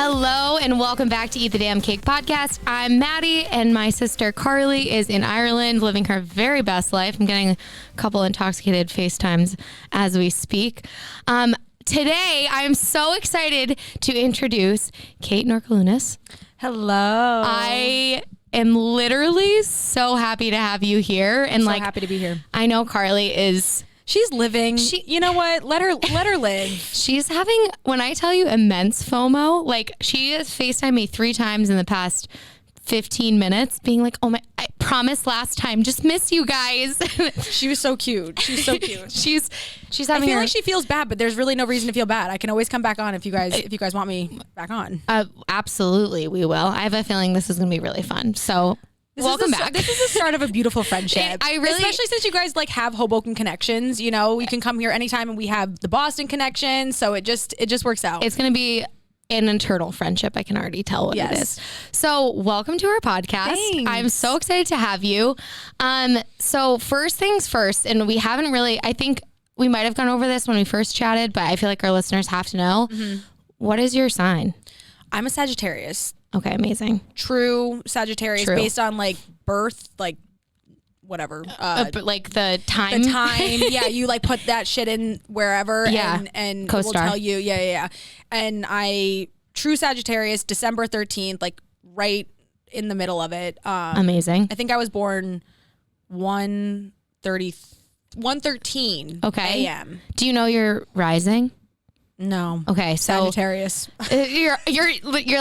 Hello and welcome back to Eat the Damn Cake podcast. I'm Maddie and my sister Carly is in Ireland living her very best life. I'm getting a couple intoxicated FaceTimes as we speak. Today, I'm so excited to introduce Kate Norkeliunas. Hello. I am literally so happy to have you here. And so happy to be here. I know Carly is... She's living. You know what? Let her live. She's having, when I tell you, immense FOMO. Like, she has FaceTimed me 3 times in the past 15 minutes being like, oh my, I promised last time, just miss you guys. She was so cute. She's so cute. she's having I feel like she feels bad, but there's really no reason to feel bad. I can always come back on if you guys want me back on. Absolutely, we will. I have a feeling this is going to be really fun. So welcome back. This is the start of a beautiful friendship. Especially since you guys have Hoboken connections. You know, you can come here anytime, and we have the Boston connection. So it just works out. It's going to be an eternal friendship. I can already tell what it is. So welcome to our podcast. Thanks. I'm so excited to have you. So first things first, and we haven't really, I think we might have gone over this when we first chatted, but I feel like our listeners have to know. Mm-hmm. What is your sign? I'm a Sagittarius. Okay, amazing. True Sagittarius based on birth, whatever. But the time. The time. Yeah, you put that shit in wherever and we'll tell you. Yeah. And true Sagittarius, December 13th, right in the middle of it. Amazing. I think I was born 1:13 a.m. Do you know your rising? No. Okay, so Sagittarius. You're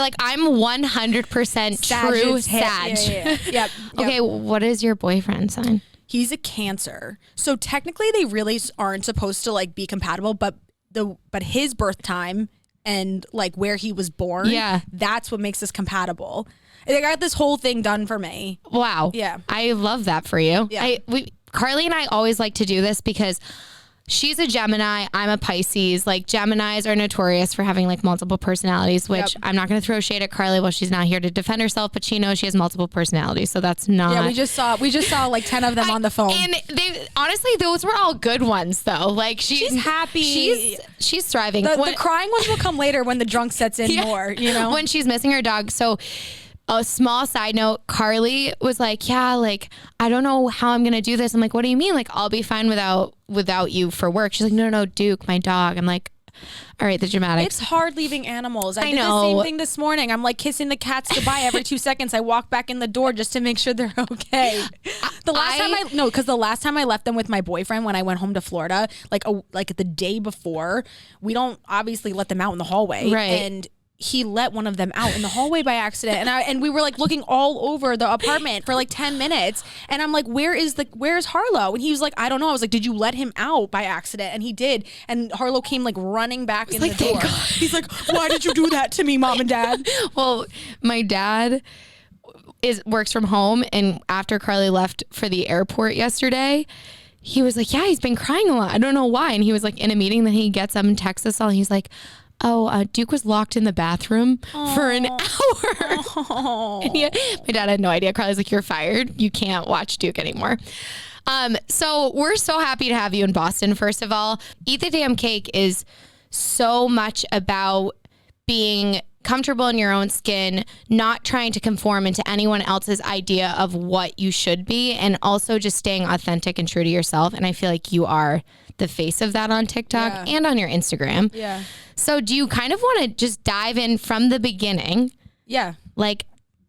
like, I'm 100% true Sag. Yeah. Yep. Okay, what is your boyfriend's sign? He's a Cancer. So technically they really aren't supposed to be compatible, but his birth time and where he was born, that's what makes us compatible. They got this whole thing done for me. Wow. Yeah. I love that for you. Yeah. Carly and I always like to do this because she's a Gemini. I'm a Pisces. Geminis are notorious for having multiple personalities, which I'm not going to throw shade at Carly while she's not here to defend herself, but she knows she has multiple personalities. So that's not. Yeah, we just saw 10 of them on the phone. And honestly, those were all good ones though. She's happy. She's thriving. The crying ones will come later when the drunk sets in more, you know? When she's missing her dog. So a small side note, Carly was I don't know how I'm going to do this. I'm like, what do you mean? I'll be fine without you for work. She's like, no, Duke, my dog. I'm like, all right, the dramatics. It's hard leaving animals. I did know. The same thing this morning. I'm kissing the cats goodbye every 2 seconds. I walk back in the door just to make sure they're okay. The last time I left them with my boyfriend when I went home to Florida, the day before, we don't obviously let them out in the hallway. Right. And he let one of them out in the hallway by accident, and we were looking all over the apartment for 10 minutes, and I'm like, where's Harlow? And he was like, I don't know. I was like, did you let him out by accident? And he did, and Harlow came running back in the door. He's like, why did you do that to me, Mom and Dad? Well, my dad works from home, and after Carly left for the airport yesterday, he was like, yeah, he's been crying a lot. I don't know why. And he was in a meeting, then he gets up and texts us all. He's like, Duke was locked in the bathroom for an hour. And my dad had no idea. Carly's like, you're fired. You can't watch Duke anymore. So we're so happy to have you in Boston. First of all, Eat the Damn Cake is so much about being comfortable in your own skin, not trying to conform into anyone else's idea of what you should be, and also just staying authentic and true to yourself. And I feel like you are the face of that on TikTok and on your Instagram. Yeah. So do you kind of want to just dive in from the beginning? Yeah.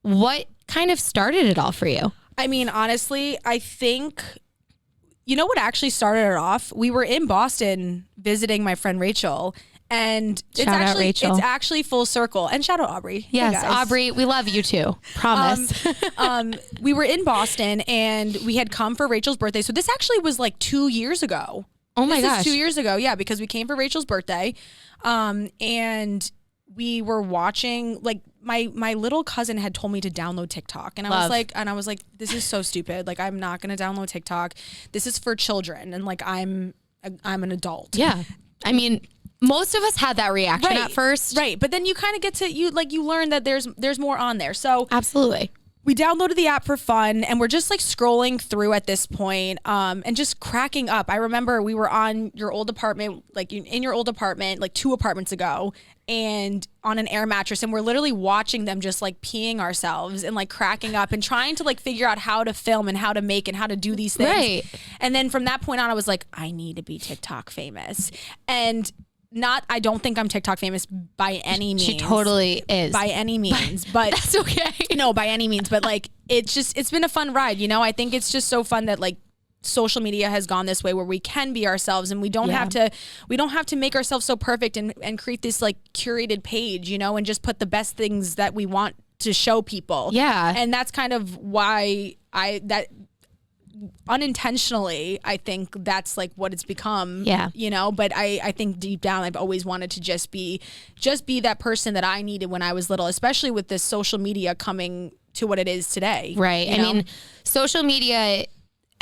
What kind of started it all for you? I mean, honestly, I think, you know what actually started it off? We were in Boston visiting my friend Rachel, and it's actually full circle. And shout out Aubrey. Yes, hey guys. Aubrey, we love you too. Promise. We were in Boston, and we had come for Rachel's birthday. So this actually was 2 years ago. Oh my gosh. This is 2 years ago. Yeah, because we came for Rachel's birthday. And we were watching, my little cousin had told me to download TikTok, and I was like, this is so stupid. I'm not going to download TikTok. This is for children. And I'm an adult. Yeah. I mean, most of us had that reaction at first. Right. But then you kind of get to, you learn that there's more on there. So absolutely. we downloaded the app for fun, and we're just like scrolling through at this point, and just cracking up. I remember we were on your old apartment, like in your old apartment, like 2 apartments ago, and on an air mattress, and we're literally watching them just like peeing ourselves and like cracking up and trying to like figure out how to film and how to make and how to do these things. Right. And then from that point on, I was like, I need to be TikTok famous. And I don't think I'm TikTok famous by any means. She totally is. By any means. But that's okay. No, by any means. But like, it's been a fun ride. You know, I think it's just so fun that like social media has gone this way where we can be ourselves, and we don't have to make ourselves so perfect and create this like curated page, you know, and just put the best things that we want to show people. Yeah. And that's kind of why unintentionally, I think that's like what it's become. Yeah. You know, but I think deep down I've always wanted to just be that person that I needed when I was little, especially with this social media coming to what it is today. Right. I mean, social media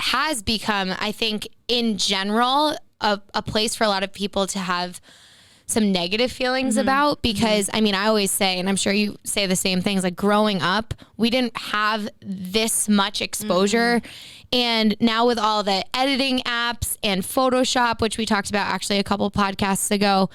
has become, I think, in general, a place for a lot of people to have some negative feelings about, because I mean, I always say, and I'm sure you say the same things, like growing up, we didn't have this much exposure. And now with all the editing apps and Photoshop, which we talked about actually a couple podcasts ago,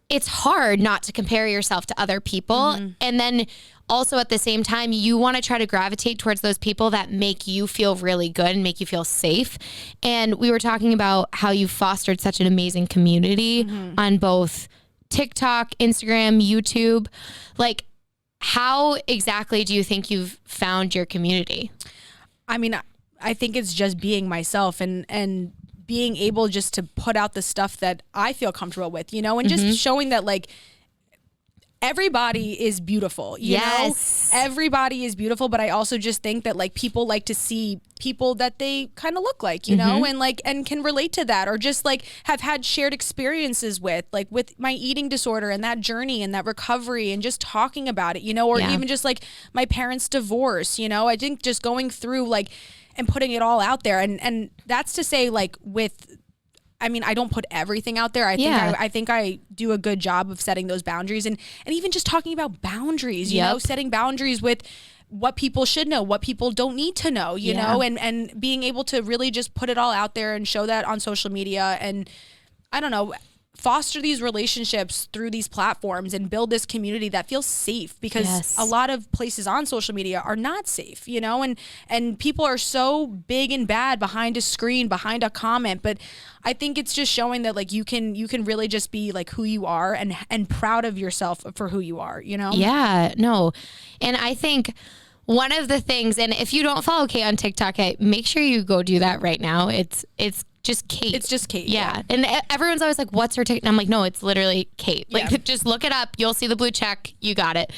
it's hard not to compare yourself to other people. And then also at the same time, you want to try to gravitate towards those people that make you feel really good and make you feel safe. And we were talking about how you fostered such an amazing community on both TikTok, Instagram, YouTube. Like, how exactly do you think you've found your community? I mean, I think it's just being myself and being able just to put out the stuff that I feel comfortable with, you know, and just showing that like everybody is beautiful, you know, everybody is beautiful. But I also just think that like people like to see people that they kind of look like, you know, and like, and can relate to that, or just like have had shared experiences with, like with my eating disorder and that journey and that recovery and just talking about it, you know, or even just like my parents' divorce, you know. I think just going through like and putting it all out there, and that's to say like with, I mean, I don't put everything out there. I think I do a good job of setting those boundaries, and even just talking about boundaries, you know, setting boundaries with what people should know, what people don't need to know, you know, and being able to really just put it all out there and show that on social media, and I don't know, foster these relationships through these platforms and build this community that feels safe, because a lot of places on social media are not safe, you know, and people are so big and bad behind a screen, behind a comment. But I think it's just showing that like you can really just be like who you are and proud of yourself for who you are, you know? Yeah, no. And I think one of the things, and if you don't follow Kate on TikTok, make sure you go do that right now. It's just Kate. It's just Kate. Yeah. And everyone's always like, what's her TikTok? And I'm like, no, it's literally Kate. Like, just look it up. You'll see the blue check. You got it.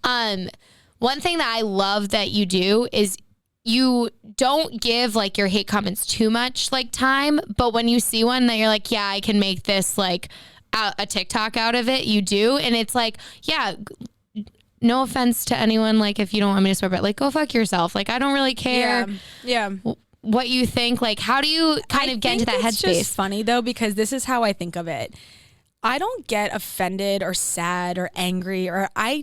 One thing that I love that you do is you don't give like your hate comments too much like time, but when you see one that you're like, yeah, I can make this like a TikTok out of it, you do. And it's like, yeah, no offense to anyone. Like, if you don't want me to swear, but like, go fuck yourself. Like, I don't really care. Yeah. What you think. Like, how do you kind of get into that headspace? It's just funny though, because this is how I think of it. I don't get offended or sad or angry, or I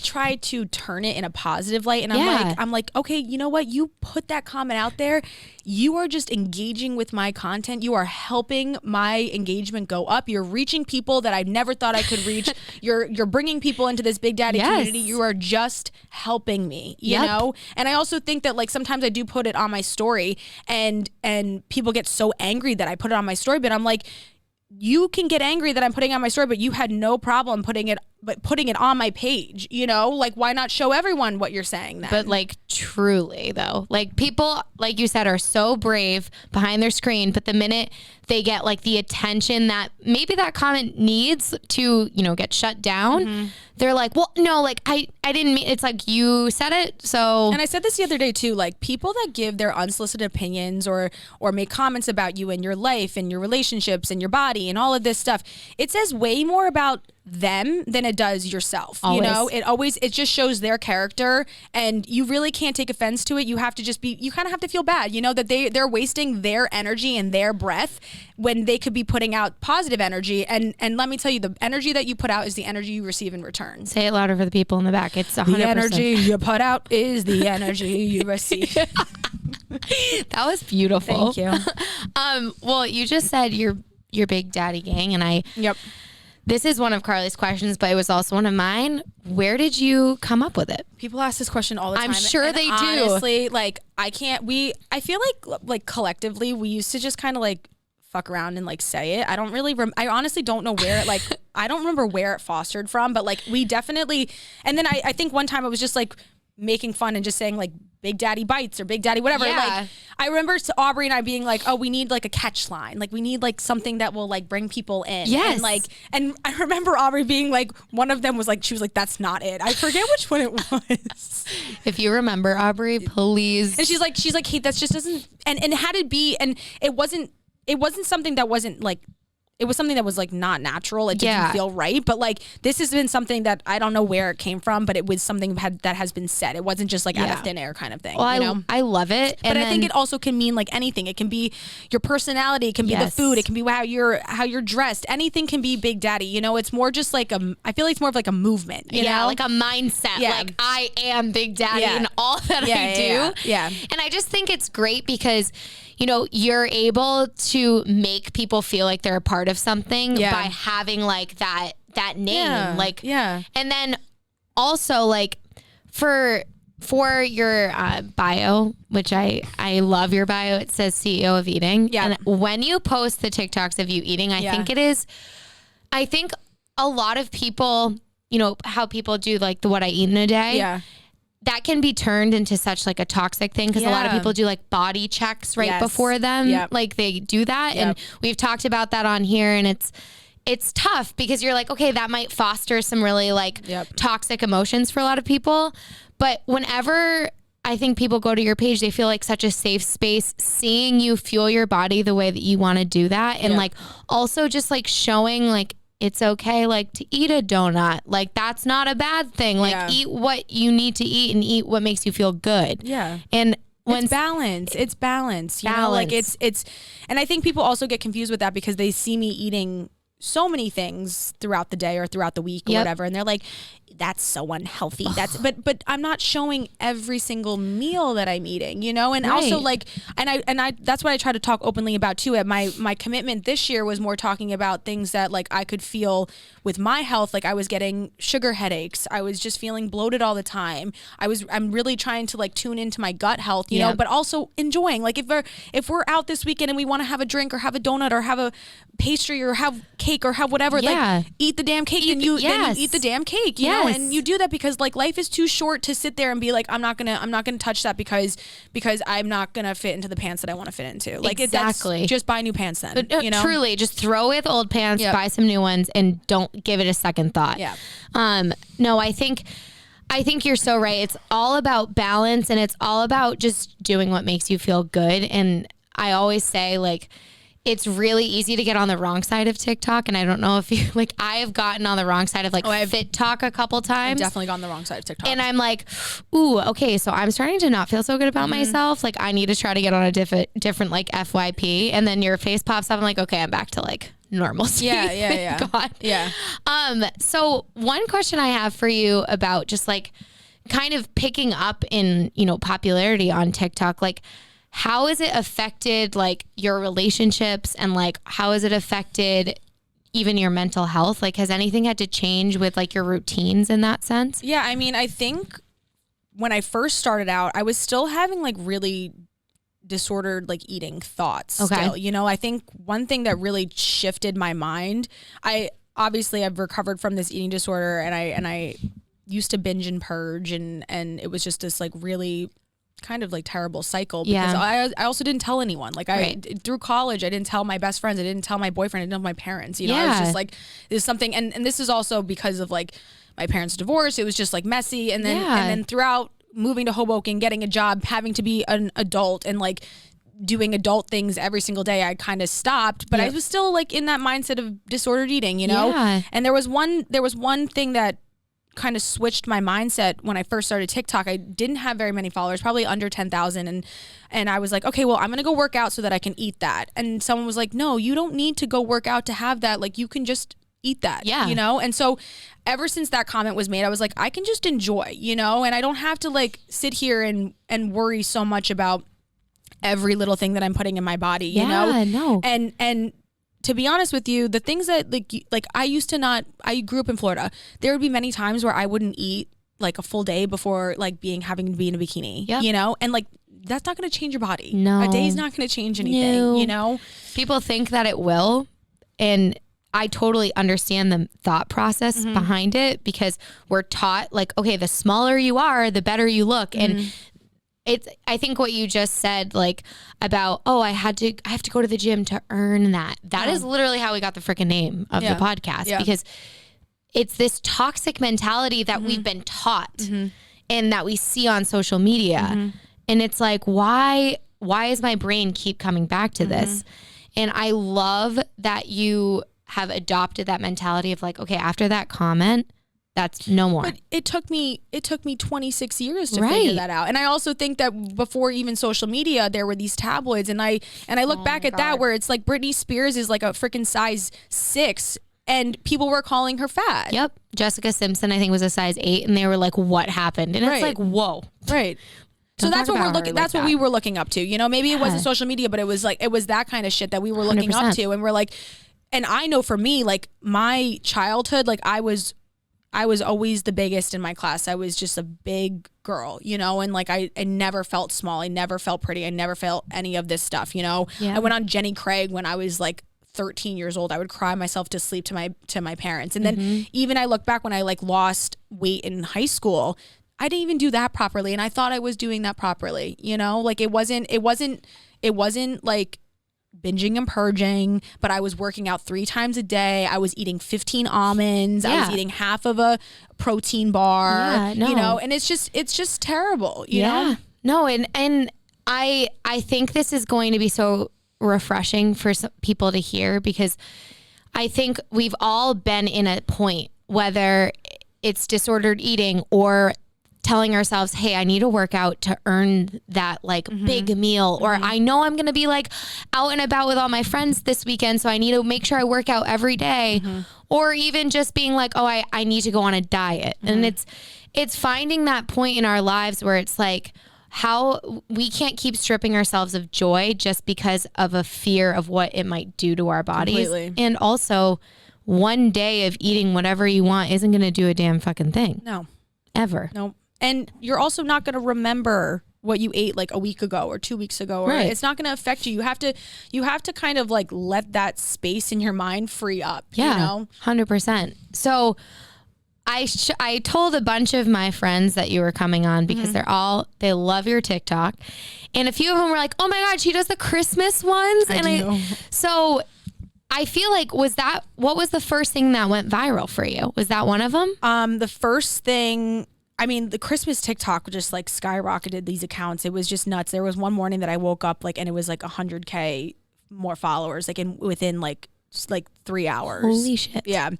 try to turn it in a positive light. And I'm like, okay, you know what? You put that comment out there. You are just engaging with my content. You are helping my engagement go up. You're reaching people that I never thought I could reach. You're bringing people into this Big Daddy community. You are just helping me, you know? And I also think that like sometimes I do put it on my story, and people get so angry that I put it on my story, but I'm like, you can get angry that I'm putting it on my story, but you had no problem putting it on my page, you know? Like, why not show everyone what you're saying then? But like, truly though, like people, like you said, are so brave behind their screen, but the minute they get like the attention that maybe that comment needs to, you know, get shut down, they're like, well, no, like I didn't mean, it's like you said it. So, and I said this the other day too, like people that give their unsolicited opinions or make comments about you and your life and your relationships and your body and all of this stuff, it says way more about them than it does yourself. Always. You know, it just shows their character, and you really can't take offense to it. You have to just you kind of have to feel bad, you know, that they're wasting their energy and their breath when they could be putting out positive energy. And let me tell you, the energy that you put out is the energy you receive in return. Say it louder for the people in the back. It's 100%. The energy you put out is the energy you receive. That was beautiful. Thank you. Well, you just said your Big Daddy gang, and Yep. This is one of Carly's questions, but it was also one of mine. Where did you come up with it? People ask this question all the time. I'm sure and they do. Honestly, like I feel like collectively we used to just kind of like fuck around and like say it. I don't really, I honestly don't know where it like, I don't remember where it fostered from, but like we definitely, and then I think one time it was just like making fun and just saying like Big Daddy bites or Big Daddy whatever. Yeah. Like I remember Aubrey and I being like, oh, we need like a catch line. Like we need like something that will like bring people in. Yes. And I remember Aubrey being like, one of them was like, she was like, that's not it. I forget which one it was. If you remember, Aubrey, please. And she's like, hey, that just doesn't, and had it be, and it wasn't something that wasn't like, it was something that was like not natural. It didn't feel right. But like this has been something that I don't know where it came from, but it was something that has been said. It wasn't just like out of thin air kind of thing. Well, you know? I love it. But I think it also can mean like anything. It can be your personality. It can be the food. It can be how you're dressed. Anything can be Big Daddy. You know, it's more just like I feel like it's more of like a movement. You know? Like a mindset. Yeah. Like I am Big Daddy in all that I do. Yeah. And I just think it's great because, you know, you're able to make people feel like they're a part of something by having like that name. Like, and then also like for your bio, which I love your bio, it says CEO of eating. Yeah. And when you post the TikToks of you eating, I think a lot of people, you know, how people do like the what I eat in a day. Yeah. That can be turned into such like a toxic thing because a lot of people do like body checks right before them. Yep. Like they do that. Yep. And we've talked about that on here, and it's tough because you're like, okay, that might foster some really like toxic emotions for a lot of people. But whenever I think people go to your page, they feel like such a safe space seeing you fuel your body the way that you want to do that. And like also just like showing like, it's okay, like, to eat a donut. Like, that's not a bad thing. Like, eat what you need to eat and eat what makes you feel good. Yeah. And when it's balance. It's balance. You know, like it's, and I think people also get confused with that because they see me eating so many things throughout the day or throughout the week or whatever. And they're like, that's so unhealthy. But I'm not showing every single meal that I'm eating, you know? And also like, and I, that's what I try to talk openly about too. My commitment this year was more talking about things that like I could feel with my health. Like I was getting sugar headaches. I was just feeling bloated all the time. I'm really trying to like tune into my gut health, you know, but also enjoying, like if we're out this weekend and we want to have a drink or have a donut or have a pastry or have cake or have whatever, like eat the damn cake and then you eat the damn cake, you know? And you do that because like life is too short to sit there and be like, I'm not gonna touch that because I'm not gonna fit into the pants that I want to fit into. Like exactly. Just buy new pants then. But, you know? Truly, just throw away the old pants, buy some new ones, and don't give it a second thought. Yeah. No, I think you're so right. It's all about balance, and it's all about just doing what makes you feel good. And I always say like, it's really easy to get on the wrong side of TikTok. And I don't know if you like, I have gotten on the wrong side of like Fit Talk a couple times. I've definitely gotten the wrong side of TikTok. And I'm like, ooh, okay. So I'm starting to not feel so good about myself. Like I need to try to get on a different like FYP. And then your face pops up. I'm like, okay, I'm back to like normalcy. Yeah. God. Yeah. So one question I have for you about just like kind of picking up in, you know, popularity on TikTok, like, how has it affected like your relationships and like how has it affected even your mental health? Like has anything had to change with like your routines in that sense? Yeah, I mean, I think when I first started out, I was still having like really disordered like eating thoughts still. You know, I think one thing that really shifted my mind, I've recovered from this eating disorder and I used to binge and purge and it was just this like really kind of like terrible cycle because I also didn't tell anyone. Like through college, I didn't tell my best friends. I didn't tell my boyfriend. I didn't tell my parents. You know, I was just like, there's something. And this is also because of like my parents' divorce. It was just like messy. And then throughout moving to Hoboken, getting a job, having to be an adult and like doing adult things every single day, I kind of stopped, but I was still like in that mindset of disordered eating, you know? Yeah. And there was one thing that kind of switched my mindset when I first started TikTok. I didn't have very many followers, probably under 10,000. And I was like, okay, well, I'm going to go work out so that I can eat that. And someone was like, no, you don't need to go work out to have that. Like, you can just eat that, you know? And so ever since that comment was made, I was like, I can just enjoy, you know? And I don't have to like sit here and worry so much about every little thing that I'm putting in my body, you know? No. And to be honest with you, the things that like I grew up in Florida. There would be many times where I wouldn't eat like a full day before like having to be in a bikini, you know? And like, that's not going to change your body. No. A day's not going to change anything, you know? People think that it will. And I totally understand the thought process behind it, because we're taught like, okay, the smaller you are, the better you look. And I think what you just said, like about, oh, I have to go to the gym to earn that. That is literally how we got the freaking name of the podcast, because it's this toxic mentality that we've been taught and that we see on social media. And it's like, why does my brain keep coming back to this? And I love that you have adopted that mentality of like, okay, after that comment, that's no more. But it took me 26 years to figure that out. And I also think that before even social media, there were these tabloids, and I look back at that where it's like Britney Spears is like a freaking size 6 and people were calling her fat. Yep. Jessica Simpson, I think, was a size 8, and they were like, what happened? And it's like, whoa. Right. So that's what we're looking. That's what we were looking up to. You know, maybe it wasn't social media, but it was that kind of shit that we were looking 100%. up to, and we're like, and I know for me, like my childhood, like I was always the biggest in my class. I was just a big girl, you know, and like I never felt small. I never felt pretty. I never felt any of this stuff, you know. Yeah. I went on Jenny Craig when I was like 13 years old. I would cry myself to sleep to my parents. And then even I look back when I like lost weight in high school, I didn't even do that properly, and I thought I was doing that properly, you know? Like it wasn't like binging and purging, but I was working out 3 times a day. I was eating 15 almonds. I was eating half of a protein bar, you know, and it's just terrible, you know? No. And I think this is going to be so refreshing for some people to hear, because I think we've all been in a point, whether it's disordered eating or telling ourselves, hey, I need to work out to earn that like big meal, or I know I'm going to be like out and about with all my friends this weekend, so I need to make sure I work out every day, or even just being like, oh, I need to go on a diet. And it's finding that point in our lives where it's like, how we can't keep stripping ourselves of joy just because of a fear of what it might do to our bodies. Completely. And also, one day of eating whatever you want isn't going to do a damn fucking thing. No. Ever. No. And you're also not going to remember what you ate like a week ago or 2 weeks ago, or it's not going to affect you. You have to kind of like let that space in your mind free up. Yeah, you know? 100%. So I told a bunch of my friends that you were coming on, because they love your TikTok, and a few of them were like, oh my God, she does the Christmas ones. So I feel like, what was the first thing that went viral for you? Was that one of them? The first thing, I mean, the Christmas TikTok just like skyrocketed these accounts. It was just nuts. There was one morning that I woke up like, and it was like 100K more followers, like within like 3 hours. Holy shit. Yeah.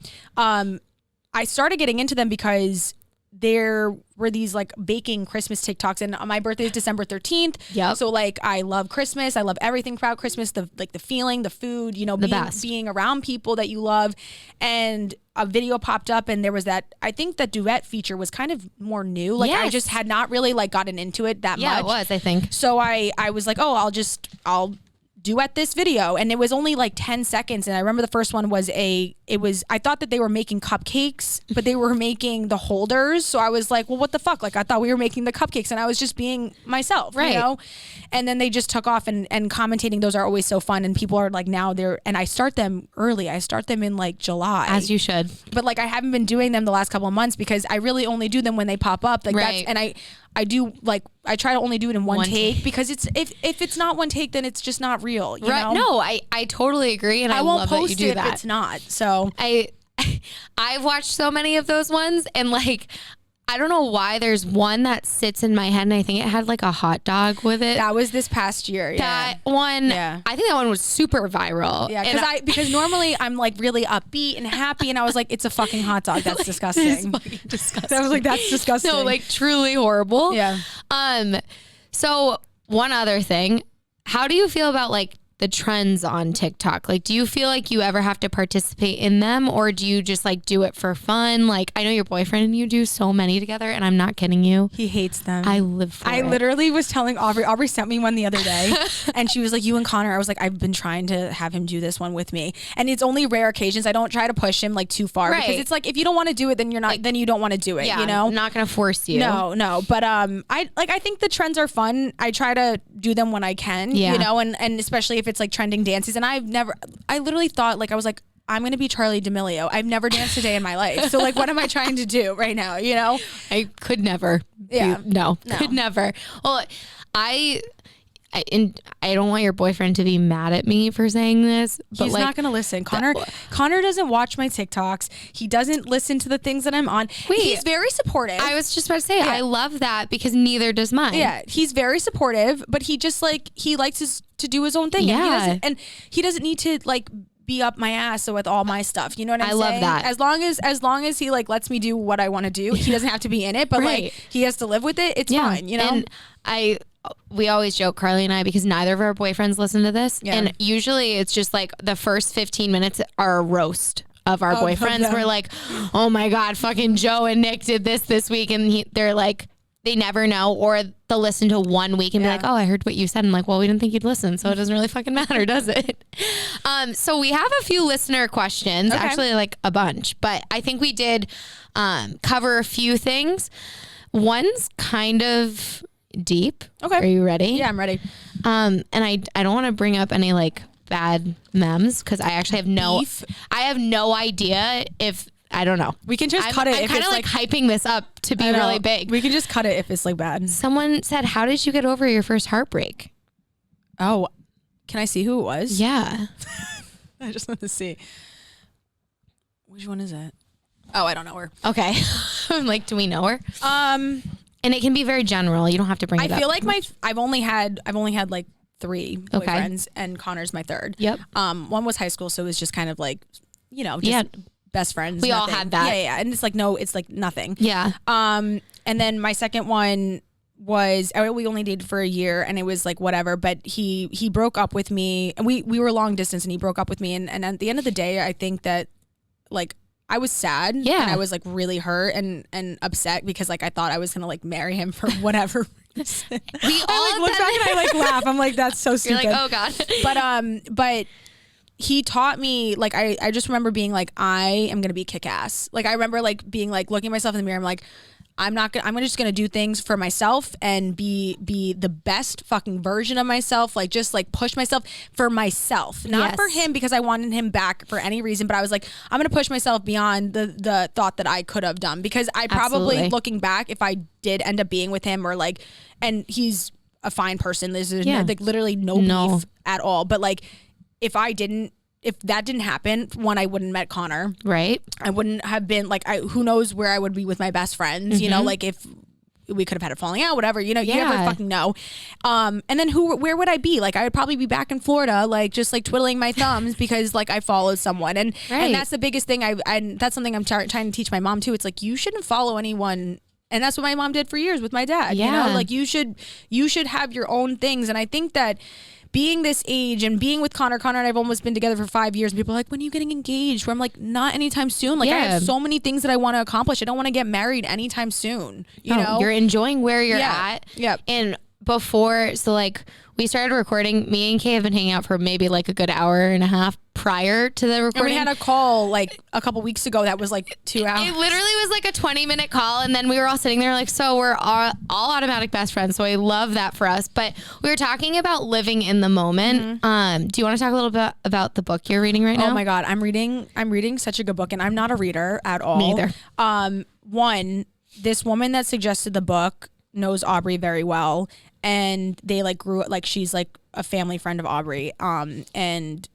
I started getting into them because there were these like baking Christmas TikToks, and my birthday is December 13th. Yep. So like I love Christmas. I love everything about Christmas, the feeling, the food, you know, being around people that you love. And a video popped up, and there was that, I think the duet feature was kind of more new. Like I just had not really like gotten into it that much. Yeah, it was, I think. So I was like, oh, I'll duet this video, and it was only like 10 seconds. And I remember the first one was I thought that they were making cupcakes, but they were making the holders. So I was like, well, what the fuck? Like I thought we were making the cupcakes, and I was just being myself, you know? And then they just took off, and commentating, those are always so fun. And people are like, now and I start them early. I start them in like July. As you should. But like I haven't been doing them the last couple of months, because I really only do them when they pop up. Like I do like, I try to only do it in one take, because it's if it's not one take, then it's just not real. You know? No, I totally agree, and I won't love post that you do it that. if it's not. So I've watched so many of those ones, and like I don't know why there's one that sits in my head, and I think it had like a hot dog with it. That was this past year. Yeah. That one, I think that one was super viral. Yeah, because normally I'm like really upbeat and happy, and I was like, it's a fucking hot dog. That's disgusting. It's fucking disgusting. I was like, that's disgusting. No, like truly horrible. Yeah. So one other thing, how do you feel about like the trends on TikTok? Like, do you feel like you ever have to participate in them, or do you just like do it for fun? Like, I know your boyfriend and you do so many together, and I'm not kidding you. He hates them. I live for it. I literally was telling Aubrey. Aubrey sent me one the other day, and she was like, "You and Connor." I was like, "I've been trying to have him do this one with me, and it's only rare occasions. I don't try to push him like too far because it's like if you don't want to do it, then you're not. Like, then you don't want to do it. Yeah, you know, I'm not gonna force you. No. But I think the trends are fun. I try to do them when I can. Yeah. You know, and especially if it's like trending dances. And I literally thought like I was like, I'm going to be Charli D'Amelio. I've never danced a day in my life. So like, what am I trying to do right now? You know, I could never. Yeah. No, could never. Well, I don't want your boyfriend to be mad at me for saying this, but he's like, not going to listen. Connor doesn't watch my TikToks. He doesn't listen to the things that I'm on. He's very supportive. I was just about to say, I love that because neither does mine. Yeah, he's very supportive, but he just like he likes to do his own thing. Yeah, and he doesn't need to like be up my ass with all my stuff. You know what I'm saying? I love that. As long as he like lets me do what I want to do, he doesn't have to be in it, but like he has to live with it. It's fine, you know? And we always joke, Carly and I, because neither of our boyfriends listen to this. Yeah. And usually it's just like the first 15 minutes are a roast of our boyfriends. We're like, oh my God, fucking Joe and Nick did this week. And they're like, they never know, or they'll listen to 1 week and be like, oh, I heard what you said. I'm like, well, we didn't think you'd listen, so it doesn't really fucking matter, does it? So we have a few listener questions, actually like a bunch, but I think we did cover a few things. One's kind of deep. Okay. Are you ready? Yeah, I'm ready. And I don't want to bring up any like bad memes because I actually have no idea if, I don't know. We can just cut it. I'm kind of like hyping this up to be really big. We can just cut it if it's like bad. Someone said, how did you get over your first heartbreak? Oh, can I see who it was? Yeah. I just want to see. Which one is it? Oh, I don't know her. Okay. I'm like, do we know her? And it can be very general. You don't have to bring it up. I feel like I've only had like 3 boyfriends, and Connor's my 3rd. Yep. One was high school, so it was just kind of like, you know, just best friends. We all had that. Yeah. And it's like, no, it's like nothing. Yeah. And then my second one was, we only dated for a year, and it was like whatever, but he broke up with me, and we were long distance, and he broke up with me. And at the end of the day, I think that like I was sad. Yeah. And I was like really hurt and upset because like I thought I was going to like marry him for whatever reason. We all like, look back and I like laugh. I'm like, that's so stupid. You're like, oh God. But he taught me, like, I just remember being like, I am going to be kick-ass. Like, I remember like being like, looking at myself in the mirror. I'm like, I'm just going to do things for myself and be the best fucking version of myself. Like, just like push myself for myself, not for him because I wanted him back for any reason. But I was like, I'm going to push myself beyond the thought that I could have done, because I probably, looking back, if I did end up being with him, or like, and he's a fine person. There's like literally no beef at all. But like, if that didn't happen, I wouldn't met Connor. Right. I wouldn't have been like, who knows where I would be with my best friends, you know, like if we could have had a falling out, whatever, you know, you never fucking know. And then where would I be? Like, I would probably be back in Florida, like just like twiddling my thumbs because like I followed someone. And that's the biggest thing. And that's something I'm trying to teach my mom too. It's like, you shouldn't follow anyone. And that's what my mom did for years with my dad. You know, like you should have your own things. And I think that being this age and being with Connor and I've almost been together for 5 years, and people are like, when are you getting engaged? Where I'm like, not anytime soon. Like I have so many things that I want to accomplish. I don't want to get married anytime soon. You know, you're enjoying where you're at. Yeah. And before, so like we started recording, me and Kay have been hanging out for maybe like a good hour and a half prior to the recording. And we had a call like a couple weeks ago that was like 2 hours. It literally was like a 20-minute call, and then we were all sitting there like, so we're all automatic best friends. So I love that for us. But we were talking about living in the moment. Mm-hmm. Do you want to talk a little bit about the book you're reading right now? Oh my God, I'm reading such a good book, and I'm not a reader at all. Me either. One, this woman that suggested the book knows Aubrey very well, and they like grew up, like she's like a family friend of Aubrey. And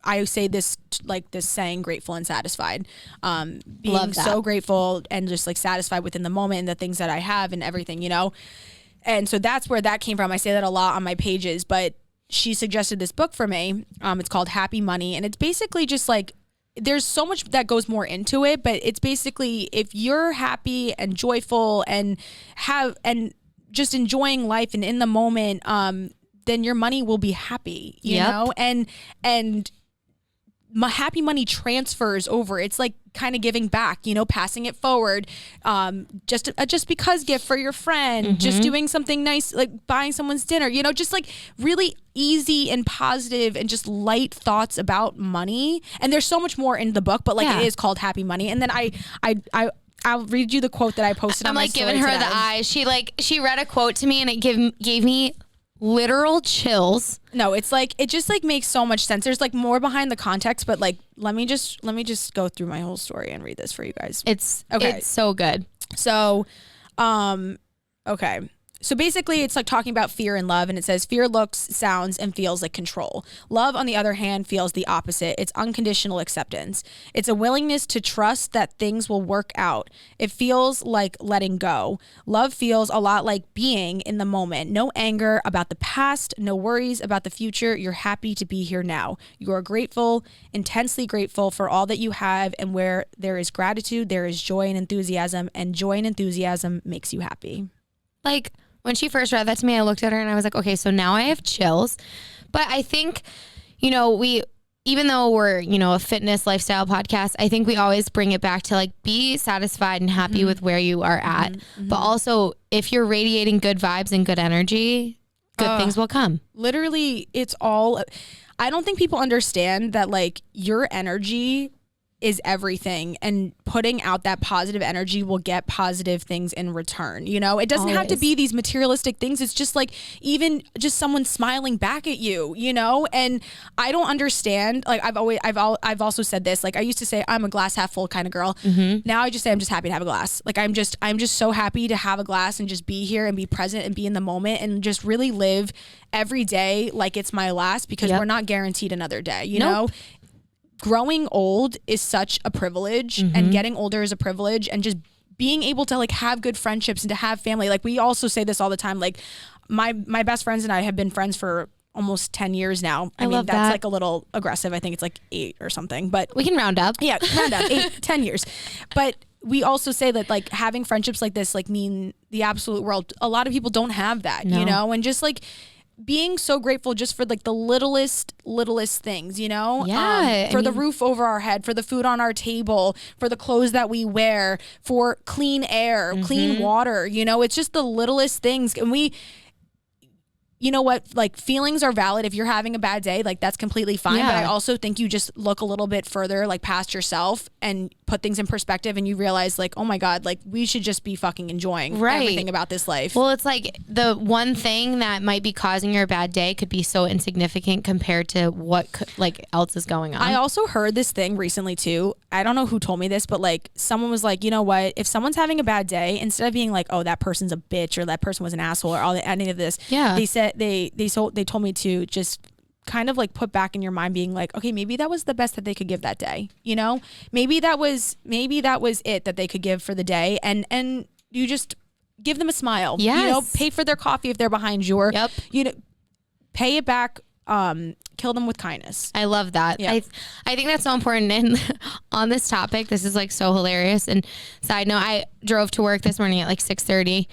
I say this like this saying, grateful and satisfied, being Love that. so grateful and just like satisfied within the moment and the things that I have and everything, you know? And so that's where that came from. I say that a lot on my pages, but she suggested this book for me. It's called Happy Money. And it's basically just like, there's so much that goes more into it, but it's basically if you're happy and joyful and just enjoying life and in the moment, then your money will be happy, you know? And my happy money transfers over. It's like kind of giving back, you know, passing it forward. Just because gift for your friend, just doing something nice, like buying someone's dinner, you know, just like really easy and positive and just light thoughts about money. And there's so much more in the book, but like it is called Happy Money. And then I'll read you the quote that I posted on my story giving her today. the eyes. She read a quote to me and it gave me literal chills. No, it's like it just like makes so much sense. There's like more behind the context, but like let me just go through my whole story and read this for you guys. It's so good. So okay. So basically it's like talking about fear and love, and it says fear looks, sounds, and feels like control. Love, on the other hand, feels the opposite. It's unconditional acceptance. It's a willingness to trust that things will work out. It feels like letting go. Love feels a lot like being in the moment. No anger about the past, no worries about the future. You're happy to be here now. You are grateful, intensely grateful for all that you have, and where there is gratitude, there is joy and joy and enthusiasm makes you happy. Like, when she first read that to me, I looked at her and I was like, okay, so now I have chills. But I think, you know, even though we're, you know, a fitness lifestyle podcast, I think we always bring it back to like, be satisfied and happy with where you are at. But also, if you're radiating good vibes and good energy, good things will come. Literally, I don't think people understand that like your energy is everything, and putting out that positive energy will get positive things in return. You know, it doesn't have to be these materialistic things. It's just like even just someone smiling back at you, you know? And I don't understand. Like I've also said this, like I used to say I'm a glass half full kind of girl. Now I just say I'm just happy to have a glass. Like I'm just so happy to have a glass and just be here and be present and be in the moment and just really live every day like it's my last, because we're not guaranteed another day, you know? Growing old is such a privilege, and getting older is a privilege, and just being able to like have good friendships and to have family. Like we also say this all the time, like my best friends and I have been friends for almost 10 years now. I mean, that's like a little aggressive. I think it's like 8 or something, but we can round up. Yeah, round up 10 years. But we also say that like having friendships like this like mean the absolute world. A lot of people don't have that, you know, and just like being so grateful just for like the littlest things, you know? For the roof over our head, for the food on our table, for the clothes that we wear, for clean air, clean water, you know? It's just the littlest things. And you know what, like feelings are valid. If you're having a bad day, like that's completely fine. But I also think you just look a little bit further, like past yourself, and put things in perspective, and you realize like, oh my God, like we should just be fucking enjoying everything about this life. Well, it's like the one thing that might be causing your bad day could be so insignificant compared to what else is going on. I also heard this thing recently too. I don't know who told me this, but like someone was like, you know what, if someone's having a bad day, instead of being like, oh, that person's a bitch or that person was an asshole or any of this, they said they told me to just kind of like put back in your mind being like, okay, maybe that was the best that they could give that day, you know? Maybe that was it that they could give for the day, and you just give them a smile. You know, pay for their coffee if they're behind you, or you know, pay it back, kill them with kindness. I love that. I think that's so important. And on this topic, this is like so hilarious. And side note, I drove to work this morning at like 6:30,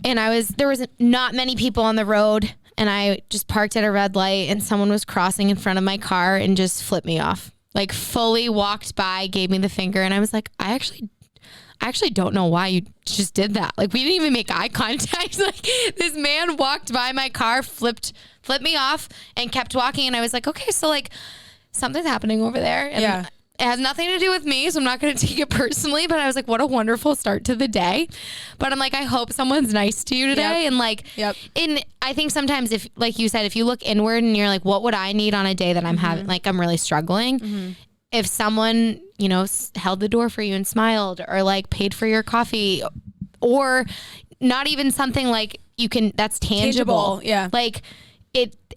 and there was not many people on the road, and I just parked at a red light, and someone was crossing in front of my car and just flipped me off. Like fully walked by, gave me the finger, and I was like, I actually don't know why you just did that. Like we didn't even make eye contact. Like this man walked by my car, flipped me off, and kept walking. And I was like, okay, so like something's happening over there. And it has nothing to do with me, so I'm not going to take it personally. But I was like, what a wonderful start to the day. But I'm like, I hope someone's nice to you today. And like, and I think sometimes if, like you said, if you look inward and you're like, what would I need on a day that I'm having, like I'm really struggling. If someone, you know, held the door for you and smiled, or like paid for your coffee, or not even something like that's tangible. Yeah. Like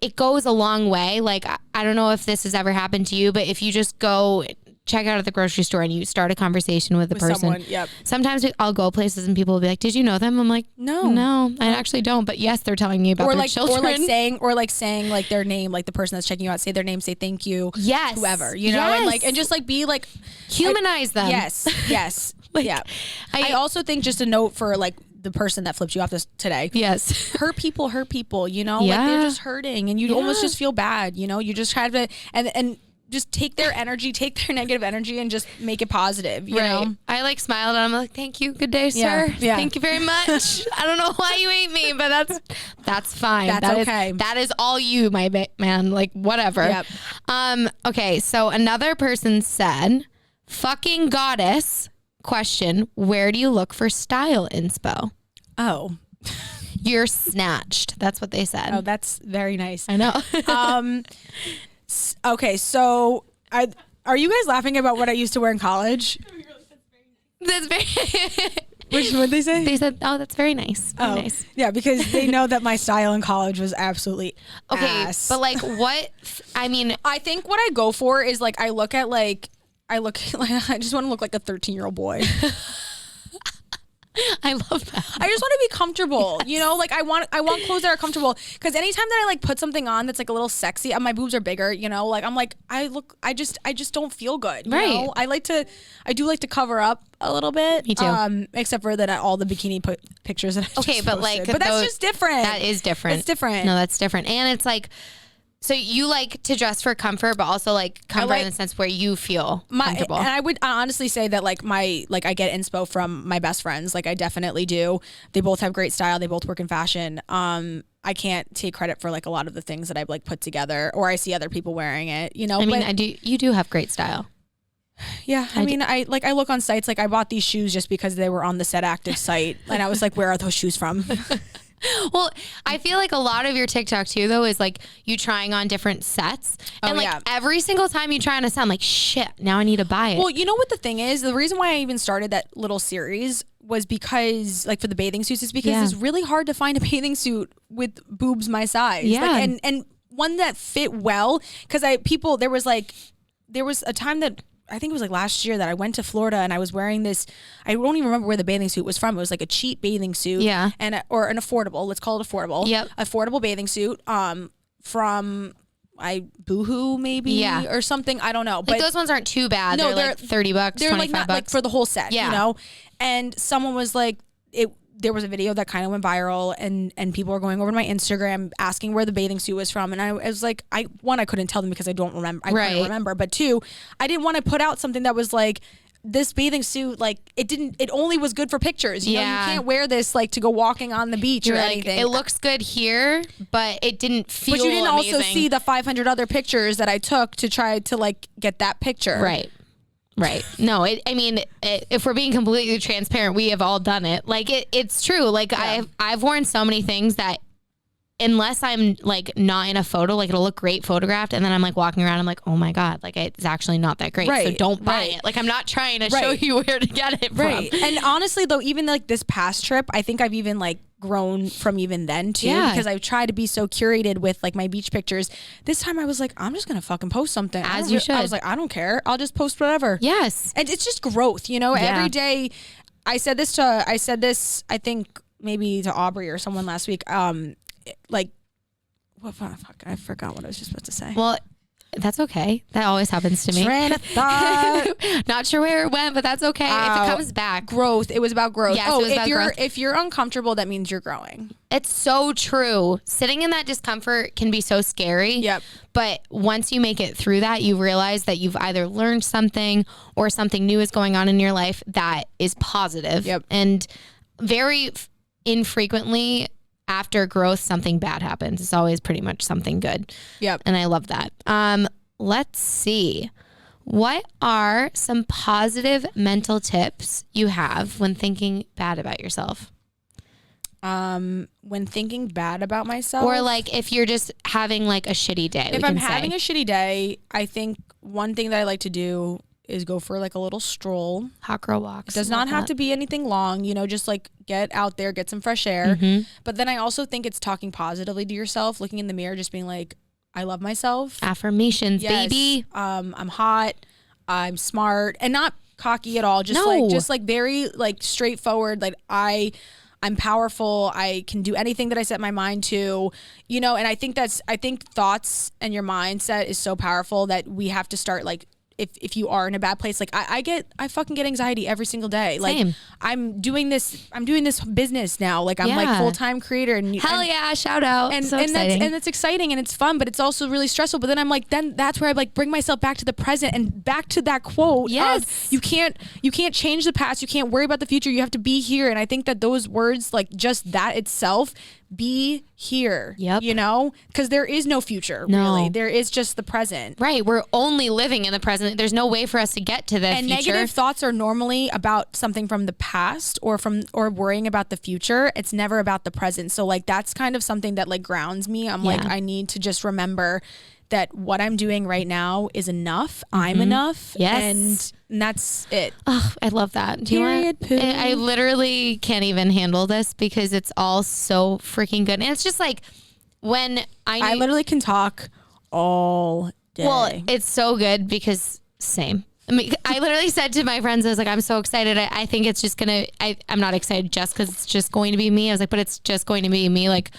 it goes a long way. Like, I don't know if this has ever happened to you, but if you just go check out at the grocery store and you start a conversation with the person. Someone, yep. Sometimes I'll go places and people will be like, did you know them? I'm like, no, I actually don't. But yes, they're telling me about their children. Or saying like their name, like the person that's checking you out, say their name, say thank you. Yes. Whoever, you know, and just like be like. Humanize them. Yes. Like, yeah. I also think just a note for like the person that flipped you off today. Yes. Hurt people, you know, like they're just hurting and you almost just feel bad, you know, you just try to, and just take their energy, take their negative energy and just make it positive, you know? I like smiled and I'm like, thank you. Good day, sir. Yeah. Thank you very much. I don't know why you ate me, but that's fine. That's okay. That is all you, my man. Like, whatever. Yep. Okay. So another person said, fucking goddess, question, where do you look for style inspo? Oh. You're snatched. That's what they said. Oh, that's very nice. I know. Okay, so are you guys laughing about what I used to wear in college? That's very Which what'd they say? They said, oh, that's very nice. Very nice. Yeah, because they know that my style in college was absolutely ass. But like what, I mean. I think what I go for is like, I just want to look like a 13-year-old boy. I love that. I just want to be comfortable, you know, like I want clothes that are comfortable, because anytime that I like put something on that's like a little sexy, my boobs are bigger, you know, like I'm like, I just don't feel good. You know? I do like to cover up a little bit. Me too. Except for that all the bikini pictures that I just but posted. like, but that's just different. That is different. It's different. No, that's different. And it's like, so you like to dress for comfort, but also like comfort in the sense where you feel comfortable. And I would honestly say that like I get inspo from my best friends. Like I definitely do. They both have great style. They both work in fashion. I can't take credit for like a lot of the things that I've like put together, or I see other people wearing it, you know. I mean, you do have great style. Yeah. I look on sites, like I bought these shoes just because they were on the Set Active site. And I was like, where are those shoes from? Well, I feel like a lot of your TikTok too, though, is like you trying on different sets. And like every single time you try on a set, I'm like, shit, now I need to buy it. Well, you know what the thing is? The reason why I even started that little series was because, like, for the bathing suits, is because it's really hard to find a bathing suit with boobs my size. Yeah. Like, and one that fit well. Because there was a time that, I think it was like last year, that I went to Florida and I was wearing this, I don't even remember where the bathing suit was from. It was like a cheap bathing suit. Yeah. Or an affordable, let's call it affordable. Yep. Affordable bathing suit from Boohoo maybe or something. I don't know. Like but those ones aren't too bad. No, they're like $30, they're $25 like not like for the whole set, you know? And someone was like, there was a video that kind of went viral and people were going over to my Instagram asking where the bathing suit was from. And I was like, I couldn't tell them because I don't remember. I couldn't remember. But two, I didn't want to put out something that was like, this bathing suit, like it only was good for pictures. You know, you can't wear this like to go walking on the beach or anything. It looks good here, but it didn't feel But you didn't amazing. also see the 500 other pictures that I took to try to like get that picture. Right. No, if we're being completely transparent, we have all done it. Like it's true. Like I've worn so many things that unless I'm like not in a photo, like it'll look great photographed, and then I'm like walking around, I'm like, oh my God, like it's actually not that great. So don't buy it. Like I'm not trying to show you where to get it from. And honestly though, even like this past trip, I think I've even like grown from even then too, because I've tried to be so curated with like my beach pictures. This time I was like, I'm just gonna fucking post something. As you should. I was like, I don't care. I'll just post whatever. Yes. And it's just growth, you know. Every day I said this, I think maybe to Aubrey or someone last week. Like, what? Fuck, I forgot what I was just about to say. Well, that's okay. That always happens to me. Train of thought. Not sure where it went, but that's okay. If it comes back. Growth. It was about growth. Yes, it was about growth. If you're uncomfortable, that means you're growing. It's so true. Sitting in that discomfort can be so scary. Yep. But once you make it through that, you realize that you've either learned something or something new is going on in your life that is positive. Yep. And very infrequently after growth, something bad happens. It's always pretty much something good. Yep. And I love that. Let's see. What are some positive mental tips you have when thinking bad about yourself? When thinking bad about myself, or like if you're just having like a shitty day. If I'm having a shitty day, I think one thing that I like to do is go for like a little stroll. Hot girl walks. It does not have to be anything long, you know, just like get out there, get some fresh air. But then I also think it's talking positively to yourself, looking in the mirror, just being like, I love myself. Affirmations, baby. I'm hot. I'm smart, and not cocky at all. Just like very like straightforward. Like I'm powerful. I can do anything that I set my mind to, you know. And I think thoughts and your mindset is so powerful that we have to start like. If you are in a bad place, like I fucking get anxiety every single day. Like Same. I'm doing this business now. Like I'm like full-time creator and yeah, shout out. And so and exciting. that's exciting and it's fun, but it's also really stressful. But then I'm like, then that's where I like bring myself back to the present and back to that quote. Yes. Of, you can't change the past. You can't worry about the future. You have to be here. And I think that those words, like just that itself, be here. Yep. You know, because there is no future. No. Really, there is just the present. Right. We're only living in the present. There's no way for us to get to the and future. Negative thoughts are normally about something from the past or worrying about the future. It's never about the present. So like that's kind of something that like grounds me. I'm like, I need to just remember that what I'm doing right now is enough. I'm enough. Yes. And that's it. Oh, I love that. Period, poo. I literally can't even handle this because it's all so freaking good. And it's just like when I literally can talk all day. Well, it's so good because same. I mean, I literally said to my friends, I was like, I'm so excited. I think it's just going to, I'm not excited just because it's just going to be me. I was like, but it's just going to be me. Like,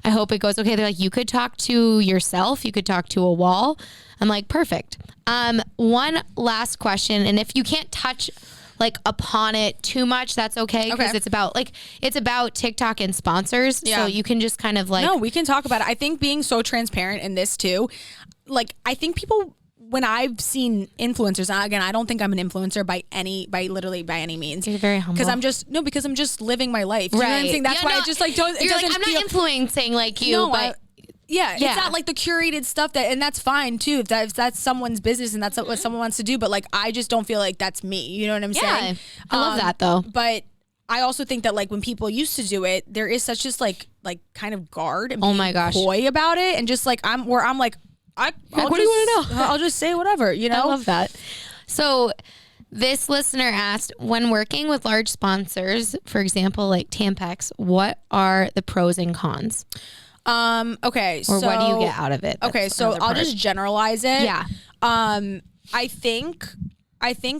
I hope it goes okay. They're like, you could talk to yourself. You could talk to a wall. I'm like, perfect. One last question. And if you can't touch like upon it too much, that's okay. Because it's about TikTok and sponsors. Yeah. So you can just kind of like. No, we can talk about it. I think being so transparent in this too, like I think people, when I've seen influencers, and again, I don't think I'm an influencer by literally by any means. You're very humble. Because I'm just living my life. Do you know what I'm saying? That's why I just like don't. You're like, I'm not influencing like you, no, but. It's not like the curated stuff and that's fine too. If that's someone's business and that's what someone wants to do, but like I just don't feel like that's me. You know what I'm saying? I love that though. But I also think that like when people used to do it, there is such just like kind of guard and my gosh, coy about it, and just like what do you want to know? I'll just say whatever, you know? I love that. So this listener asked, when working with large sponsors, for example, like Tampax, what are the pros and cons? Okay. Or what do you get out of it? Okay. So I'll just generalize it. Yeah. I think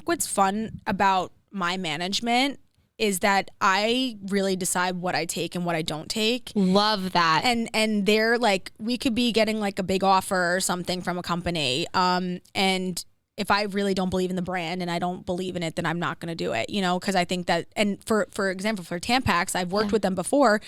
what's fun about my management is that I really decide what I take and what I don't take. Love that. And they're like, we could be getting like a big offer or something from a company. And if I really don't believe in the brand and I don't believe in it, then I'm not going to do it, you know? Cause I think that, and for example, for Tampax, I've worked with them before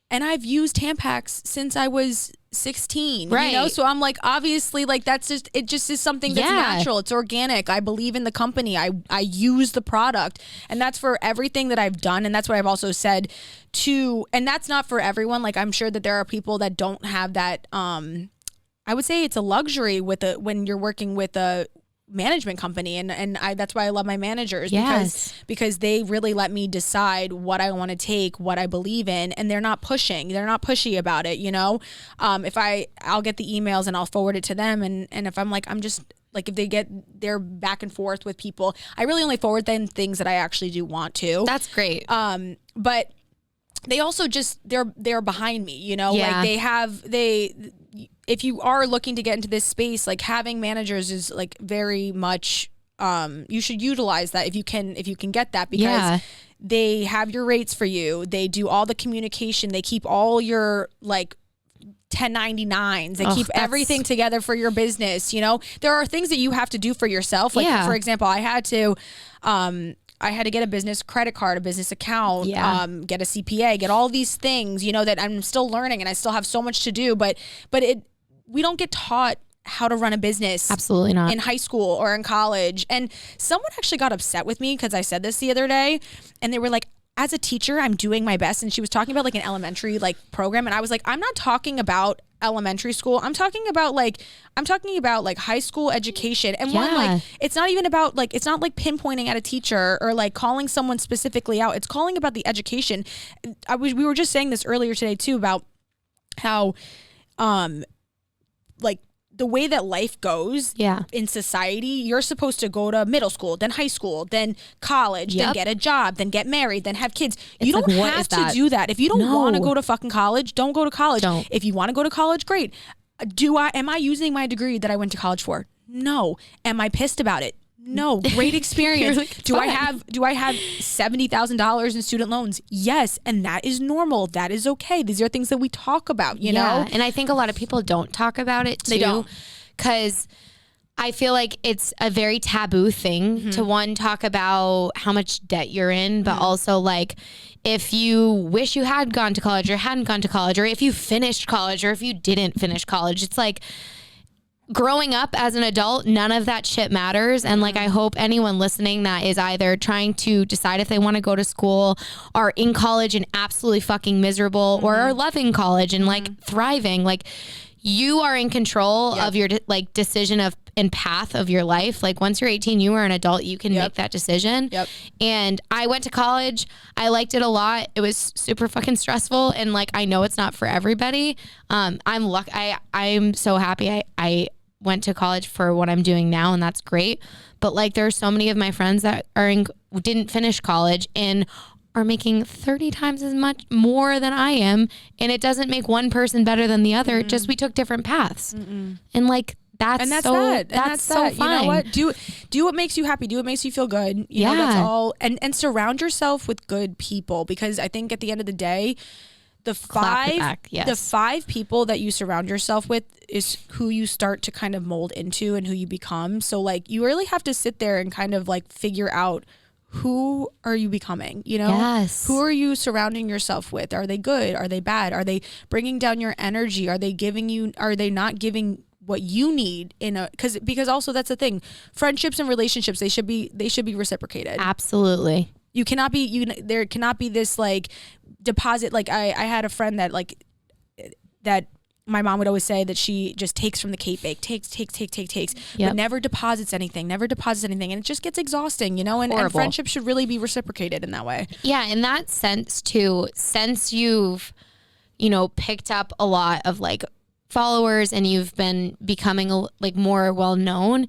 and I've used Tampax since I was 16, right? You know, so I'm like, obviously, like it just is something that's natural. It's organic. I believe in the company. I use the product, and that's for everything that I've done. And that's what I've also said to, and that's not for everyone. Like I'm sure that there are people that don't have that. I would say it's a luxury when you're working with a management company, and that's why I love my managers. Because they really let me decide what I want to take, what I believe in, and they're not pushy about it, you know. If I'll get the emails and I'll forward it to them, and if I'm like, I'm just like, if they're back and forth with people, I really only forward them things that I actually do want to. That's great. But they also just they're behind me, you know. Like if you are looking to get into this space, like having managers is like very much, you should utilize that if you can get that, because they have your rates for you. They do all the communication. They keep all your like 1099s. They keep everything together for your business. You know, there are things that you have to do for yourself. Like for example, I had to get a business credit card, a business account, get a CPA, get all these things, you know, that I'm still learning and I still have so much to do, but we don't get taught how to run a business. Absolutely not. In high school or in college. And someone actually got upset with me because I said this the other day, and they were like, as a teacher, I'm doing my best. And she was talking about like an elementary like program. And I was like, I'm not talking about elementary school. I'm talking about like high school education. And one, like, it's not even about like, it's not like pinpointing at a teacher or like calling someone specifically out. It's calling about the education. We were just saying this earlier today too, about how, like the way that life goes in society, you're supposed to go to middle school, then high school, then college, then get a job, then get married, then have kids. You don't have to do that. If you don't want to go to fucking college, don't go to college. If you want to go to college, great. Am I using my degree that I went to college for? No. Am I pissed about it? No. Great experience. Like, do I have $70,000 in student loans? Yes. And that is normal. That is okay. These are things that we talk about, you know? And I think a lot of people don't talk about it too. They don't. Because I feel like it's a very taboo thing to talk about how much debt you're in, but also like if you wish you had gone to college or hadn't gone to college, or if you finished college or if you didn't finish college, it's like, growing up as an adult, none of that shit matters. And like, I hope anyone listening that is either trying to decide if they want to go to school, are in college and absolutely fucking miserable, or are loving college and like thriving, like you are in control of your like decision of and path of your life. Like once you're 18, you are an adult, you can make that decision. And I went to college. I liked it a lot. It was super fucking stressful. And like, I know it's not for everybody. I'm so happy I went to college for what I'm doing now, and that's great. But like, there are so many of my friends that didn't finish college and are making 30 times as much more than I am, and it doesn't make one person better than the other. Just we took different paths, and like that's so fine. You know what? Do what makes you happy. Do what makes you feel good. You know, that's all. And surround yourself with good people, because I think at the end of the day, the five people that you surround yourself with is who you start to kind of mold into and who you become. So like, you really have to sit there and kind of like figure out, who are you becoming? You know, who are you surrounding yourself with? Are they good? Are they bad? Are they bringing down your energy? Are they not giving what you need because also that's the thing, friendships and relationships, they should be reciprocated. Absolutely. There cannot be this like deposit. Like I had a friend that my mom would always say that she just takes from the cake bake, takes, but never deposits anything. And it just gets exhausting, you know, and friendship should really be reciprocated in that way. Yeah. In that sense too, since you've, picked up a lot of like followers and you've been becoming like more well-known,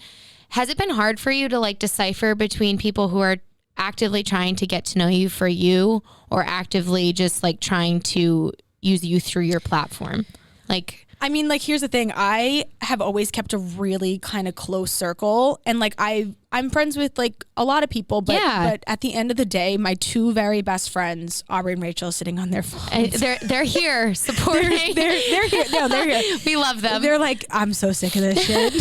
has it been hard for you to like decipher between people who are actively trying to get to know you for you, or actively just like trying to use you through your platform? Like, I mean, like, here's the thing. I have always kept a really kind of close circle, and like I'm friends with like a lot of people, but at the end of the day, my two very best friends, Aubrey and Rachel, sitting on their phones. They're here supporting. they're here. No, they're here. We love them. They're like, I'm so sick of this shit.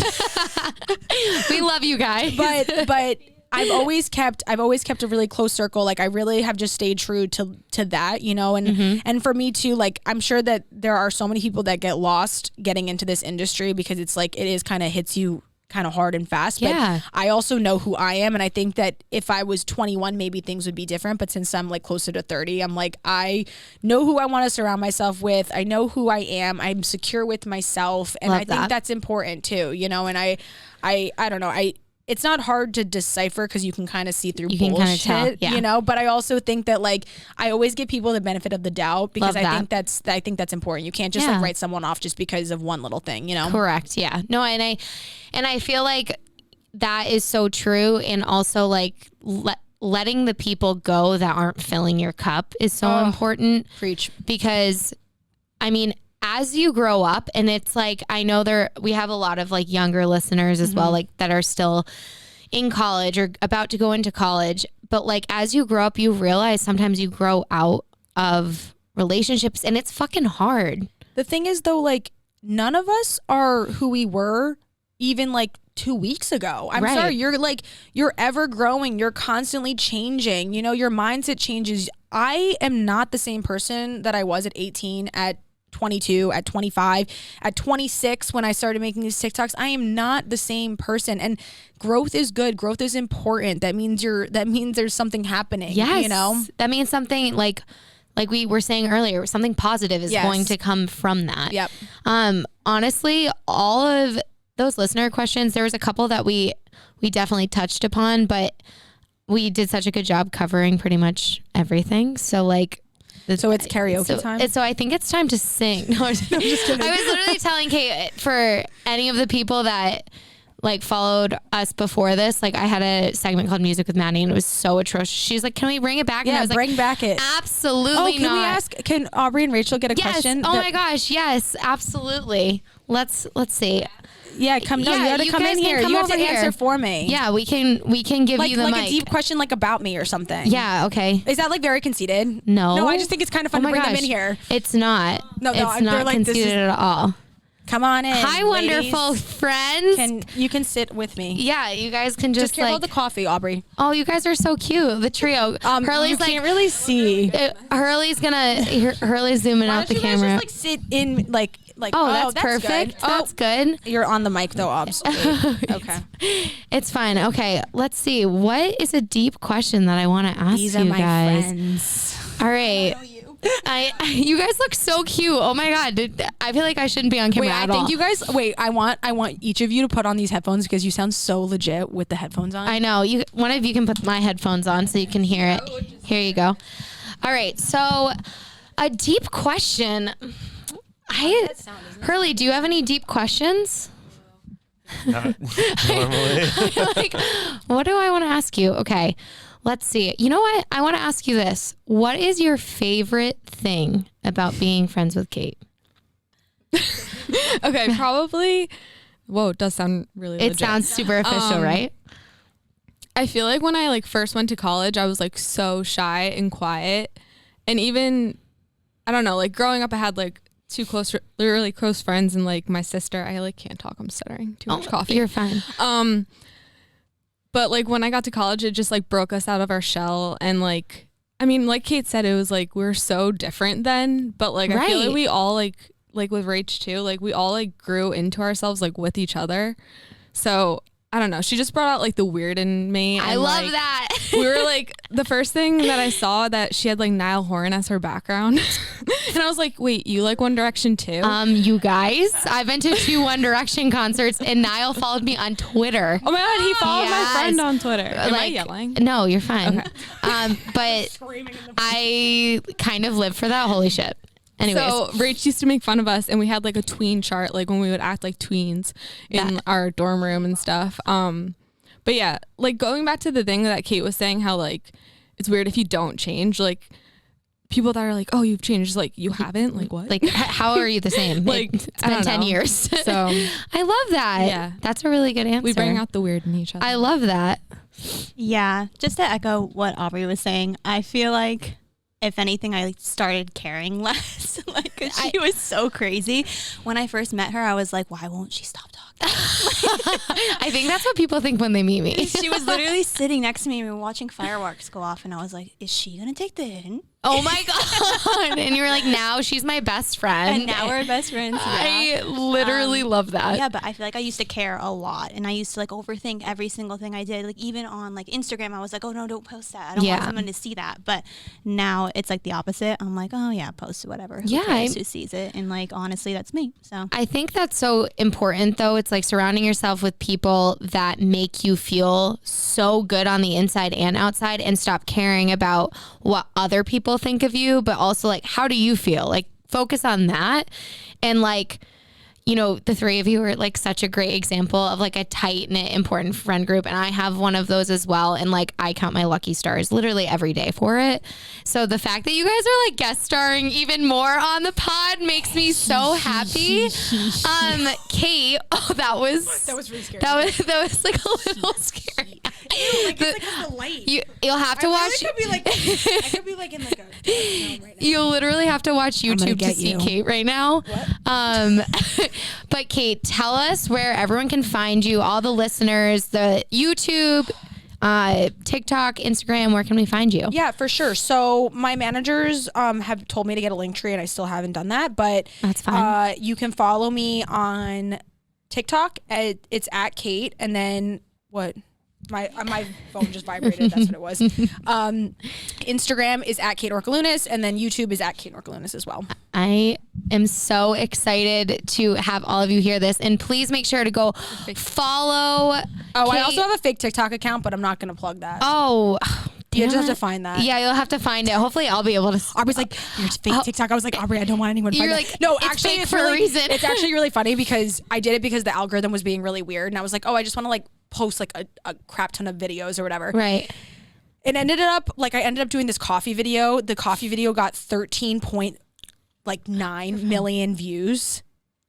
We love you guys. But I've always kept a really close circle. Like I really have just stayed true to that, you know, and for me too, like I'm sure that there are so many people that get lost getting into this industry, because it's like, it is kind of hits you kind of hard and fast. But I also know who I am. And I think that if I was 21, maybe things would be different. But since I'm like closer to 30, I'm like, I know who I want to surround myself with. I know who I am. I'm secure with myself. And I think that's important too, you know, and I don't know. It's not hard to decipher because you can kind of see through bullshit, you know, but I also think that like, I always give people the benefit of the doubt, because I think that's important. You can't just like write someone off just because of one little thing, you know? Correct. Yeah. No, and I feel like that is so true. And also like letting the people go that aren't filling your cup is so important. Preach. Because I mean, as you grow up, and it's like, I know we have a lot of like younger listeners as well, like that are still in college or about to go into college. But like, as you grow up, you realize sometimes you grow out of relationships, and it's fucking hard. The thing is though, like none of us are who we were even like 2 weeks ago. I'm sorry. You're ever growing. You're constantly changing. You know, your mindset changes. I am not the same person that I was at 18, at 22, at 25, at 26 when I started making these TikToks. I am not the same person, and growth is good. Growth is important. That means there's something happening. Yes, you know, that means something like we were saying earlier, something positive is going to come from that. Yep. Honestly, all of those listener questions, there was a couple that we definitely touched upon, but we did such a good job covering pretty much everything. So like, So it's karaoke time? So I think it's time to sing. No, I'm just kidding. I was literally telling Kate, for any of the people that like followed us before this, like I had a segment called Music with Maddie and it was so atrocious. She's like, can we bring it back? Yeah, and I was bring back it. Absolutely can we ask, can Aubrey and Rachel get a question? Oh my gosh, yes, absolutely. Let's see. Yeah, you gotta come in here. You have to answer for me. Yeah, we can give you the mic. Like a deep question like about me or something. Yeah, okay. Is that like very conceited? No, I just think it's kind of fun to bring them in here. It's not. No, it's not like conceited at all. Come on in. Hi, ladies. wonderful friends. You can sit with me. Yeah, you guys can just care about the coffee, Aubrey. Oh, you guys are so cute. The trio. Hurley's you can't really see. Hurley's zooming out the camera. Why don't you guys just sit in like? Oh, that's perfect. Good. That's good. You're on the mic though, Obs. Okay. It's fine. Okay, let's see. What is a deep question that I want to ask These you are my guys? friends. All right. You guys look so cute. Oh my god, I feel like I shouldn't be on camera at all. I think you guys. I want each of you to put on these headphones because you sound so legit with the headphones on. I know. One of you can put my headphones on so you can hear it. Here you go. All right. So, a deep question. Hurley, do you have any deep questions? Not normally. Like, what do I want to ask you? Okay. Let's see. You know what? I want to ask you this. What is your favorite thing about being friends with Kate? Okay, probably. Whoa, it does sound really legit. It sounds super official, right? I feel like when I first went to college, I was so shy and quiet. And even, I don't know, growing up, I had two really close friends and my sister. I can't talk. I'm stuttering. Too much coffee. You're fine. But when I got to college, it just broke us out of our shell. And like Kate said, it was we're so different then. But I feel like we all like with Rach too, we all grew into ourselves with each other. So I don't know. She just brought out the weird in me. I love that. We were the first thing that I saw that she had Niall Horan as her background. And I was like, wait, you like One Direction too? You guys, I've been to 2 One Direction concerts and Niall followed me on Twitter. Oh my God, he followed my friend on Twitter. Am I yelling? No, you're fine. Okay. But I kind of live for that. Holy shit. Anyways. So Rach used to make fun of us and we had a tween chart, when we would act like tweens in our dorm room and stuff. But yeah, going back to the thing that Kate was saying, how it's weird if you don't change, people that are oh, you've changed, you haven't, what? How are you the same? It's been 10 years. So I love that. Yeah. That's a really good answer. We bring out the weird in each other. I love that. Yeah. Just to echo what Aubrey was saying, I feel like if anything, I started caring less. Cause she was so crazy. When I first met her, I was like, why won't she stop talking? I think that's what people think when they meet me. She was literally sitting next to me and we were watching fireworks go off. And I was like, is she going to take the hint? Oh my God. And you were like, now she's my best friend. And now we're best friends. Yeah. I literally love that. Yeah, but I feel like I used to care a lot. And I used to overthink every single thing I did. Even on Instagram, I was like, oh no, don't post that. I don't want someone to see that. But now it's the opposite. I'm like, oh yeah, post whatever. Who cares who sees it? And honestly, that's me. So I think that's so important though. It's surrounding yourself with people that make you feel so good on the inside and outside and stop caring about what other people think of you, but also how do you feel? Focus on that. And the 3 of you are such a great example of a tight knit important friend group, and I have one of those as well, and I count my lucky stars literally every day for it. So the fact that you guys are guest starring even more on the pod makes me so happy. Kate, that was really scary. That was a little scary. It's the light. You'll have to watch. I could be in a right now. You'll literally have to watch YouTube to see Kate right now. What? But Kate, tell us where everyone can find you, all the listeners, the YouTube, TikTok, Instagram, where can we find you? Yeah, for sure. So my managers have told me to get a link tree and I still haven't done that, but that's fine. You can follow me on TikTok. It's at Kate, and then what? My phone just vibrated. That's what it was. Instagram is at Kate Norkeliunas, and then YouTube is at Kate Norkeliunas as well. I am so excited to have all of you hear this, and please make sure to go follow. Oh, Kate. I also have a fake TikTok account, but I'm not going to plug that. Oh, You just have to find that. Yeah, you'll have to find it. Hopefully I'll be able to. Aubrey's like, you're fake TikTok. I was like, Aubrey, I don't want anyone to find it. No, actually, it's for a reason. It's actually really funny because I did it because the algorithm was being really weird. And I was like, oh, I just want to like post like a crap ton of videos or whatever. Right. It ended up like I ended up doing this coffee video. The coffee video got 13.9 million views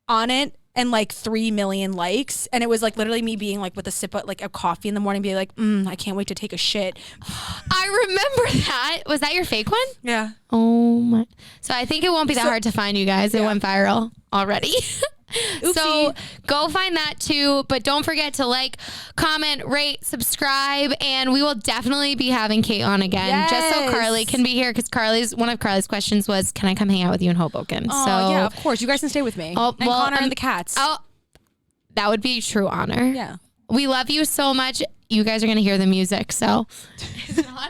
on it and like 3 million likes. And it was like literally me being like with a sip of like a coffee in the morning, being like, I can't wait to take a shit. I remember that. Was that your fake one? Yeah. Oh my. So I think it won't be that hard to find, you guys. It went viral already. So go find that too. But don't forget to like, comment, rate, subscribe, and we will definitely be having Kate on again, just so Carly can be here, because one of Carly's questions was, can I come hang out with you in Hoboken? Oh, so yeah, of course. You guys can stay with me. And Connor and the cats. That would be true honor. Yeah. We love you so much. You guys are going to hear the music. So. Is it on?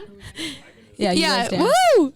Yeah. Woo!